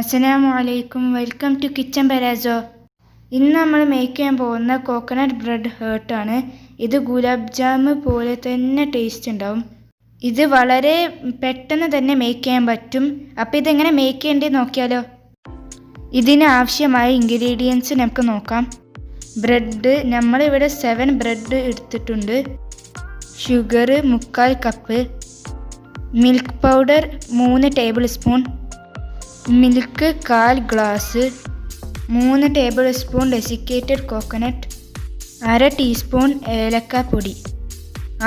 അസ്സലാമു welcome to kitchen palazzo. ഇന്ന് നമ്മൾ മേക്ക് ചെയ്യാൻ പോകുന്ന കോക്കനട്ട് ബ്രെഡ് ഹേർട്ടാണ്. ഇത് ഗുലാബ് ജാമ് പോലെ തന്നെ ടേസ്റ്റ് ഉണ്ടാവും. ഇത് വളരെ പെട്ടെന്ന് തന്നെ മേക്ക് ചെയ്യാൻ പറ്റും. അപ്പോൾ ഇതെങ്ങനെ മേക്ക് ചെയ്യേണ്ടത് നോക്കിയാലോ. ഇതിന് ആവശ്യമായ ഇൻഗ്രീഡിയൻസ് നമുക്ക് നോക്കാം. ബ്രെഡ് നമ്മളിവിടെ 7 ബ്രെഡ് എടുത്തിട്ടുണ്ട്. Sugar 3/4 cup, milk powder 3 tablespoon, milk 1/4 glass, 3 tablespoon desiccated coconut, 1/2 teaspoon ഏലക്കാപ്പൊടി.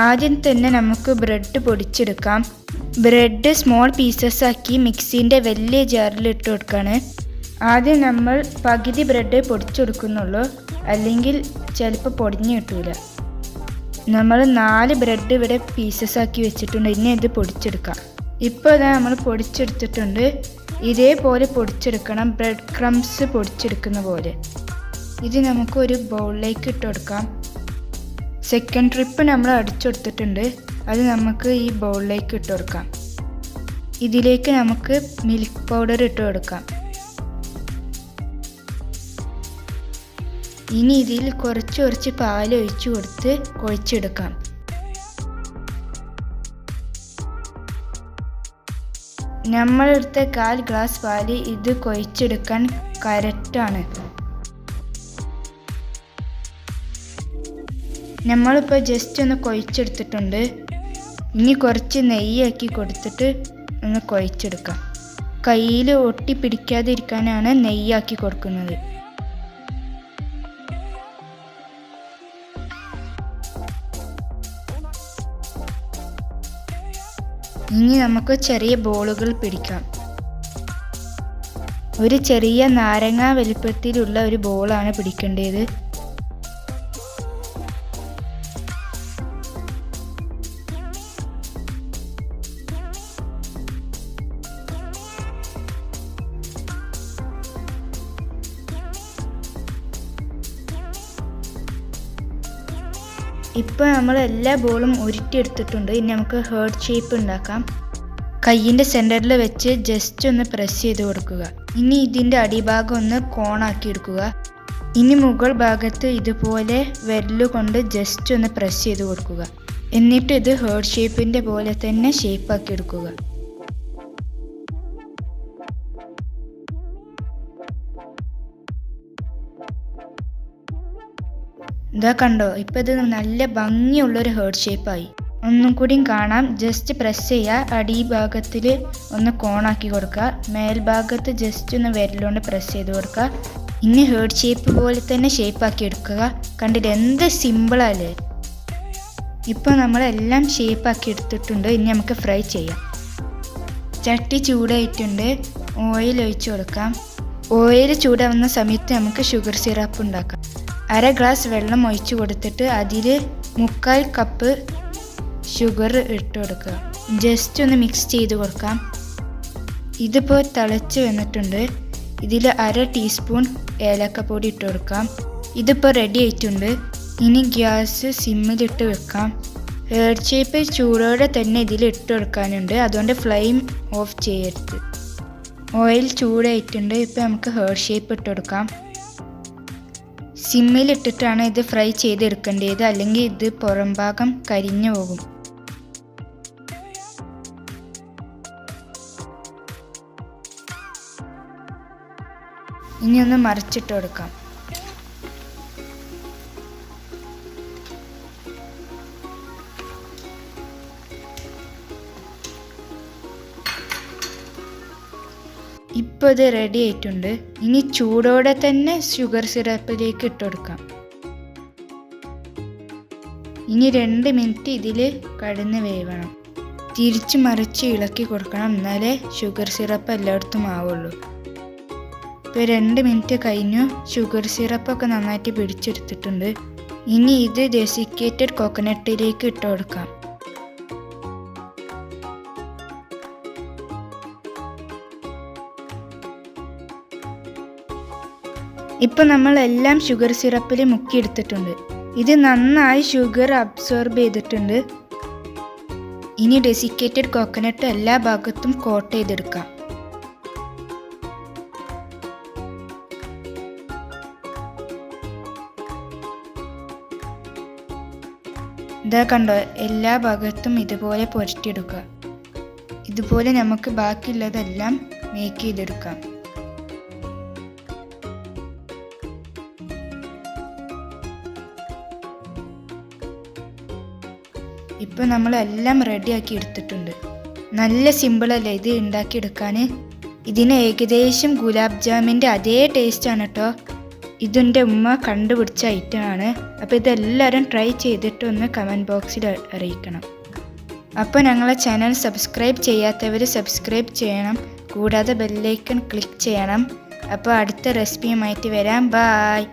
ആദ്യം തന്നെ നമുക്ക് ബ്രെഡ് പൊടിച്ചെടുക്കാം. ബ്രെഡ് സ്മോൾ പീസസ് ആക്കി മിക്സിൻ്റെ വലിയ ജാറിൽ ഇട്ട് കൊടുക്കുകയാണ്. ആദ്യം നമ്മൾ പകുതി ബ്രെഡ് പൊടിച്ചെടുക്കുന്നുള്ളൂ, അല്ലെങ്കിൽ ചിലപ്പോൾ പൊടിഞ്ഞ് കിട്ടൂല. നമ്മൾ 4 ബ്രെഡ് ഇവിടെ പീസസ് ആക്കി വെച്ചിട്ടുണ്ട്. ഇനി ഇത് പൊടിച്ചെടുക്കാം. ഇപ്പോൾ ഇതാ നമ്മൾ പൊടിച്ചെടുത്തിട്ടുണ്ട്. ഇതേപോലെ പൊടിച്ചെടുക്കണം, ബ്രെഡ് ക്രംസ് പൊടിച്ചെടുക്കുന്ന പോലെ. ഇത് നമുക്ക് ഒരു ബൗളിലേക്ക് ഇട്ട് കൊടുക്കാം. സെക്കൻഡ് ട്രിപ്പ് നമ്മൾ അടിച്ചെടുത്തിട്ടുണ്ട്, അത് നമുക്ക് ഈ ബൗളിലേക്ക് ഇട്ട് കൊടുക്കാം. ഇതിലേക്ക് നമുക്ക് മിൽക്ക് പൗഡർ ഇട്ട് കൊടുക്കാം. ഇനി ഇതിൽ കുറച്ച് പാൽ ഒഴിച്ചു കൊടുത്ത് കുഴച്ചെടുക്കാം. നമ്മളെടുത്ത 1/4 ഗ്ലാസ് പാല് ഇത് കുഴച്ചെടുക്കാൻ കറക്റ്റാണ്. നമ്മളിപ്പോൾ ജസ്റ്റ് ഒന്ന് കുഴച്ചെടുത്തിട്ടുണ്ട്. ഇനി കുറച്ച് നെയ്യാക്കി കൊടുത്തിട്ട് ഒന്ന് കുഴച്ചെടുക്കാം. കയ്യിൽ ഒട്ടി പിടിക്കാതിരിക്കാനാണ് നെയ്യാക്കി കൊടുക്കുന്നത്. ഇനി നമുക്ക് ചെറിയ ബോളുകൾ പിടിക്കാം. ഒരു ചെറിയ നാരങ്ങ വലിപ്പത്തിലുള്ള ഒരു ബോളാണ് പിടിക്കേണ്ടത്. ഇപ്പോൾ നമ്മൾ എല്ലാ ബോളും ഉരുട്ടിയെടുത്തിട്ടുണ്ട്. ഇനി നമുക്ക് ഹേർട്ട് ഷേപ്പ് ഉണ്ടാക്കാം. കയ്യിൻ്റെ സെൻറ്ററിൽ വെച്ച് ജസ്റ്റ് ഒന്ന് പ്രസ് ചെയ്ത് കൊടുക്കുക. ഇനി ഇതിൻ്റെ അടിഭാഗം ഒന്ന് കോണാക്കി എടുക്കുക. ഇനി മുകൾ ഭാഗത്ത് ഇതുപോലെ വിരലുകൊണ്ട് ജസ്റ്റ് ഒന്ന് പ്രസ് ചെയ്ത് കൊടുക്കുക. എന്നിട്ട് ഇത് ഹേർട്ട് ഷേപ്പിൻ്റെ പോലെ തന്നെ ഷേപ്പാക്കി എടുക്കുക. ഇതാ കണ്ടോ, ഇപ്പോൾ ഇത് നല്ല ഭംഗിയുള്ളൊരു ഹേർട്ട് ഷേപ്പായി. ഒന്നും കൂടിയും കാണാം. ജസ്റ്റ് പ്രസ് ചെയ്യുക. അടിഭാഗത്തിൽ ഒന്ന് കോണാക്കി കൊടുക്കുക. മേൽഭാഗത്ത് ജസ്റ്റ് ഒന്ന് വിരലുകൊണ്ട് പ്രസ് ചെയ്ത് കൊടുക്കുക. ഇനി ഹേർട്ട് ഷേപ്പ് പോലെ തന്നെ ഷേപ്പാക്കി എടുക്കുക. കണ്ടിട്ട് എന്ത് സിമ്പിളല്ലേ. ഇപ്പോൾ നമ്മളെല്ലാം ഷേപ്പാക്കി എടുത്തിട്ടുണ്ട്. ഇനി നമുക്ക് ഫ്രൈ ചെയ്യാം. ചട്ടി ചൂടായിട്ടുണ്ട്. ഓയിൽ ഒഴിച്ച് കൊടുക്കാം. ഓയിൽ ചൂടാവുന്ന സമയത്ത് നമുക്ക് ഷുഗർ സിറപ്പ് ഉണ്ടാക്കാം. 1/2 ഗ്ലാസ് വെള്ളം ഒഴിച്ച് കൊടുത്തിട്ട് അതിൽ 3/4 കപ്പ് ഷുഗർ ഇട്ട് കൊടുക്കുക. ജസ്റ്റ് ഒന്ന് മിക്സ് ചെയ്ത് കൊടുക്കാം. ഇതിപ്പോൾ തിളച്ച് വന്നിട്ടുണ്ട്. ഇതിൽ 1/2 ടീസ്പൂൺ ഏലക്കപ്പൊടി ഇട്ട് കൊടുക്കാം. ഇതിപ്പോൾ റെഡി ആയിട്ടുണ്ട്. ഇനി ഗ്യാസ് സിമ്മിലിട്ട് വെക്കാം. ഹേർട്ട് ഷേപ്പ് ചൂടോടെ തന്നെ ഇതിൽ ഇട്ട് കൊടുക്കാനുണ്ട്, അതുകൊണ്ട് ഫ്ലെയിം ഓഫ് ചെയ്യരുത്. ഓയിൽ ചൂടായിട്ടുണ്ട്. ഇപ്പോൾ നമുക്ക് ഹേർട്ട് ഷേപ്പ് ഇട്ട് കൊടുക്കാം. സിമ്മിലിട്ടിട്ടാണ് ഇത് ഫ്രൈ ചെയ്തെടുക്കേണ്ടത്, അല്ലെങ്കിൽ ഇത് പുറം ഭാഗം കരിഞ്ഞു പോകും. ഇനി ഒന്ന് മറിച്ചിട്ട് കൊടുക്കാം. ഇപ്പോൾ ഇത് റെഡി ആയിട്ടുണ്ട്. ഇനി ചൂടോടെ തന്നെ ഷുഗർ സിറപ്പിലേക്ക് ഇട്ട് കൊടുക്കാം. ഇനി 2 മിനിറ്റ് ഇതിൽ കടന്ന് വേവണം. തിരിച്ച് മറിച്ച് ഇളക്കി കൊടുക്കണം, എന്നാലേ ഷുഗർ സിറപ്പ് എല്ലായിടത്തും ആവുള്ളൂ. ഇപ്പോൾ 2 മിനിറ്റ് കഴിഞ്ഞു. ഷുഗർ സിറപ്പൊക്കെ നന്നായിട്ട് പിടിച്ചെടുത്തിട്ടുണ്ട്. ഇനി ഇത് ഡെസിക്കേറ്റഡ് കോക്കനട്ടിലേക്ക് ഇട്ട് കൊടുക്കാം. ഇപ്പോൾ നമ്മളെല്ലാം ഷുഗർ സിറപ്പിൽ മുക്കിയെടുത്തിട്ടുണ്ട്. ഇത് നന്നായി ഷുഗർ അബ്സോർബ് ചെയ്തിട്ടുണ്ട്. ഇനി ഡെസിക്കേറ്റഡ് കോക്കനട്ട് എല്ലാ ഭാഗത്തും കോട്ട് ചെയ്തെടുക്കാം. ഇതാ കണ്ടോ, എല്ലാ ഭാഗത്തും ഇതുപോലെ പുരട്ടിയെടുക്കുക. ഇതുപോലെ നമുക്ക് ബാക്കിയുള്ളതെല്ലാം മേക്ക് ചെയ്തെടുക്കാം. ഇപ്പോൾ നമ്മളെല്ലാം റെഡിയാക്കി എടുത്തിട്ടുണ്ട്. നല്ല സിമ്പിളല്ലേ ഇത് ഉണ്ടാക്കിയെടുക്കാൻ. ഇതിന് ഏകദേശം ഗുലാബ് ജാമിൻ്റെ അതേ ടേസ്റ്റാണ് കേട്ടോ. ഇതിൻ്റെ ഉമ്മ കണ്ടുപിടിച്ച ഐറ്റമാണ്. അപ്പോൾ ഇതെല്ലാവരും ട്രൈ ചെയ്തിട്ട് ഒന്ന് കമൻറ്റ് ബോക്സിൽ അറിയിക്കണം. അപ്പോൾ ഞങ്ങളെ ചാനൽ സബ്സ്ക്രൈബ് ചെയ്യാത്തവർ സബ്സ്ക്രൈബ് ചെയ്യണം, കൂടാതെ ബെല്ലൈക്കൺ ക്ലിക്ക് ചെയ്യണം. അപ്പോൾ അടുത്ത റെസിപ്പിയുമായിട്ട് വരാം. ബായ്.